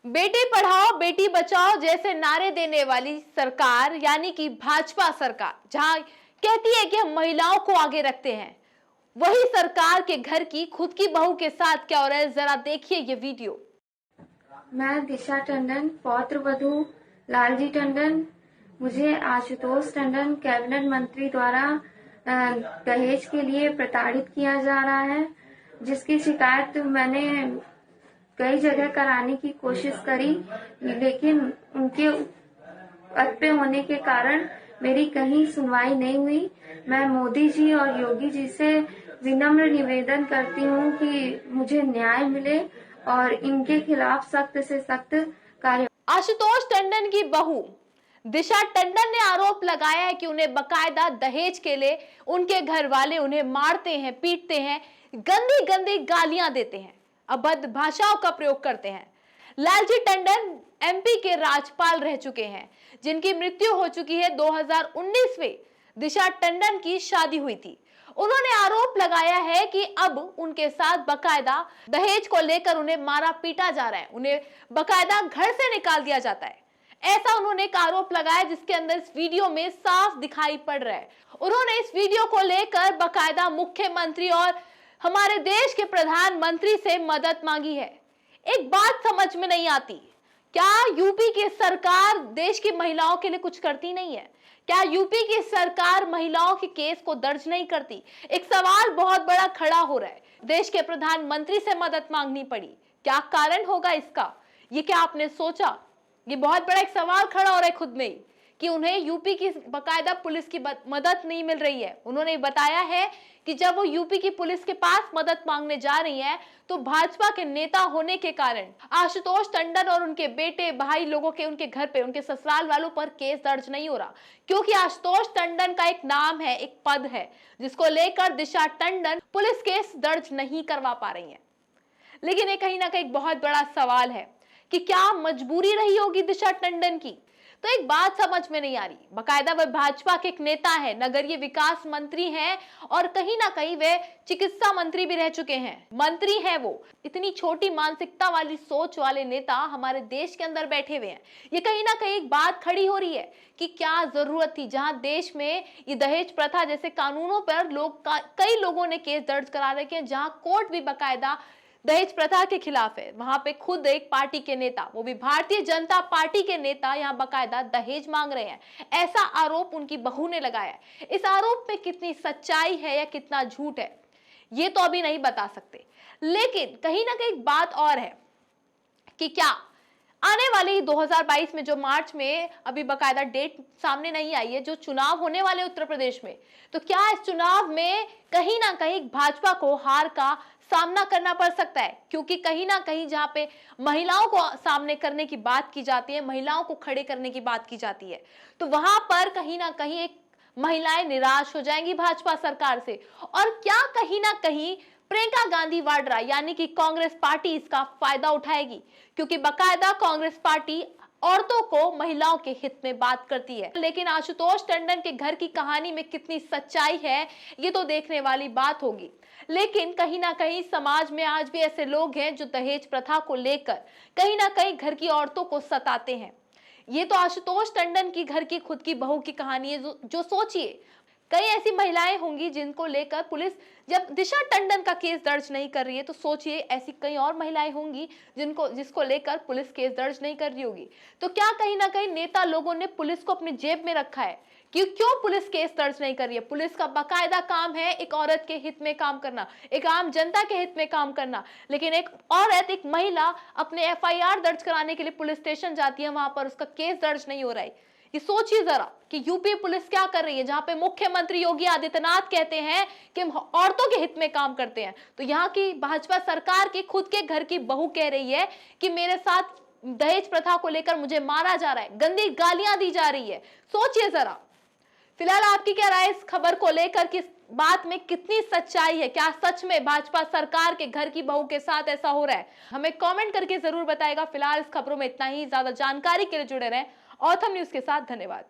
बेटी पढ़ाओ बेटी बचाओ जैसे नारे देने वाली सरकार यानी कि भाजपा सरकार जहां कहती है कि हम महिलाओं को आगे रखते हैं, वही सरकार के घर की खुद की बहू के साथ क्या हो रहा है, जरा देखिए ये वीडियो। मैं दिशा टंडन, पौत्र वधू लालजी टंडन। मुझे आशुतोष टंडन कैबिनेट मंत्री द्वारा दहेज के लिए प्रताड़ित किया जा रहा है, जिसकी शिकायत मैंने कई जगह कराने की कोशिश करी, लेकिन उनके पद पे होने के कारण मेरी कहीं सुनवाई नहीं हुई। मैं मोदी जी और योगी जी से विनम्र निवेदन करती हूँ कि मुझे न्याय मिले और इनके खिलाफ सख्त से सख्त कार्य। आशुतोष टंडन की बहू दिशा टंडन ने आरोप लगाया है कि उन्हें बकायदा दहेज के लिए उनके घर वाले उन्हें मारते हैं, पीटते हैं, गंदी गंदी गालियां देते हैं, अभद्र भाषाओं का प्रयोग करते हैं। लालजी टंडन एमपी के राज्यपाल रह चुके हैं, जिनकी मृत्यु हो चुकी है। 2019 में दिशा टंडन की शादी हुई थी। उन्होंने आरोप लगाया है कि अब उनके साथ बकायदा दहेज को लेकर उन्हें मारा पीटा जा रहा है, उन्हें बकायदा घर से निकाल दिया जाता है। ऐसा उन्होंने एक आरोप लगाया, जिसके अंदर इस वीडियो में साफ दिखाई पड़ रहा है। उन्होंने इस वीडियो को लेकर बकायदा मुख्यमंत्री और हमारे देश के प्रधानमंत्री से मदद मांगी है। एक बात समझ में नहीं आती, क्या यूपी की सरकार देश की महिलाओं के लिए कुछ करती नहीं है? क्या यूपी की सरकार महिलाओं के केस को दर्ज नहीं करती? एक सवाल बहुत बड़ा खड़ा हो रहा है। देश के प्रधानमंत्री से मदद मांगनी पड़ी, क्या कारण होगा इसका? ये क्या आपने सोचा? ये बहुत बड़ा एक सवाल खड़ा हो रहा है खुद में ही कि उन्हें यूपी की बकायदा पुलिस की मदद नहीं मिल रही है। उन्होंने बताया है कि जब वो यूपी की पुलिस के पास मदद मांगने जा रही है, तो भाजपा के नेता होने के कारण आशुतोष टंडन और उनके बेटे भाई लोगों के उनके घर पे उनके ससुराल वालों पर केस दर्ज नहीं हो रहा, क्योंकि आशुतोष टंडन का एक नाम है, एक पद है, जिसको लेकर दिशा टंडन पुलिस केस दर्ज नहीं करवा पा रही है। लेकिन ये कहीं ना कहीं बहुत बड़ा सवाल है कि क्या मजबूरी रही होगी दिशा टंडन की? तो एक बात समझ में नहीं आ रही। बकायदा वह भाजपा के एक नेता है, नगरीय विकास मंत्री हैं और कहीं ना कहीं वे चिकित्सा मंत्री भी रह चुके हैं, मंत्री हैं वो। इतनी छोटी मानसिकता वाली सोच वाले नेता हमारे देश के अंदर बैठे हुए हैं। ये कहीं ना कहीं एक बात खड़ी हो रही है कि क्या जरूरत थी, जहां देश में ये दहेज प्रथा जैसे कानूनों पर कई लोगों ने केस दर्ज करा रखे हैं, जहां कोर्ट भी बकायदा दहेज प्रथा के खिलाफ है। वहां पे खुद एक पार्टी के नेता, वो भी भारतीय जनता पार्टी के नेता, यहाँ बकायदा दहेज मांग रहे हैं। ऐसा आरोप उनकी बहू ने लगाया है। इस आरोप में कितनी सच्चाई है या कितना झूठ है, ये तो अभी नहीं बता सकते। लेकिन कहीं ना कहीं बात और है कि क्या आने वाले 2022 में, जो मार्च में अभी बकायदा डेट सामने नहीं आई है, जो चुनाव होने वाले उत्तर प्रदेश में, तो क्या इस चुनाव में कहीं ना कहीं भाजपा को हार का सामना करना पड़ सकता है? क्योंकि कहीं ना कहीं जहां पे महिलाओं को सामने करने की बात की जाती है, महिलाओं को खड़े करने की बात की जाती है, तो वहां पर कहीं ना कहीं एक महिलाएं निराश हो जाएंगी भाजपा सरकार से। और क्या कहीं ना कहीं प्रियंका गांधी वाड्रा यानी कि कांग्रेस पार्टी इसका फायदा उठाएगी? क्योंकि बकायदा कांग्रेस पार्टी औरतों को महिलाओं के हित में बात करती है। लेकिन आशुतोष टंडन के घर की कहानी में कितनी सच्चाई है, ये तो देखने वाली बात होगी। लेकिन कहीं ना कहीं समाज में आज भी ऐसे लोग हैं जो दहेज प्रथा को लेकर कहीं ना कहीं घर की औरतों को सताते हैं। ये तो आशुतोष टंडन की घर की खुद की बहू की कहानी है, जो सोचिए कई ऐसी महिलाएं होंगी जिनको लेकर पुलिस जब दिशा टंडन का केस दर्ज नहीं कर रही है, तो सोचिए ऐसी कई और महिलाएं होंगी जिसको लेकर पुलिस केस दर्ज नहीं कर रही होगी। तो क्या कहीं ना कहीं नेता लोगों ने पुलिस को अपने जेब में रखा है कि क्यों पुलिस केस दर्ज नहीं कर रही है? पुलिस का बाकायदा काम है एक औरत के हित में काम करना, एक आम जनता के हित में काम करना। लेकिन एक औरत, एक महिला अपने एफआईआर दर्ज कराने के लिए पुलिस स्टेशन जाती है, वहां पर उसका केस दर्ज नहीं हो रहा है। ये सोचिए जरा कि यूपी पुलिस क्या कर रही है, जहां पे मुख्यमंत्री योगी आदित्यनाथ कहते हैं कि हम औरतों के हित में काम करते हैं, तो यहाँ की भाजपा सरकार की खुद के घर की बहू कह रही है कि मेरे साथ दहेज प्रथा को लेकर मुझे मारा जा रहा है, गंदी गालियां दी जा रही है। सोचिए जरा। फिलहाल आपकी क्या राय इस खबर को लेकर, किस बात में कितनी सच्चाई है? क्या सच में भाजपा सरकार के घर की बहू के साथ ऐसा हो रहा है? हमें कमेंट करके जरूर बताएगा। फिलहाल इस खबरों में इतना ही। ज्यादा जानकारी के लिए जुड़े रहें ऑथम न्यूज के साथ। धन्यवाद।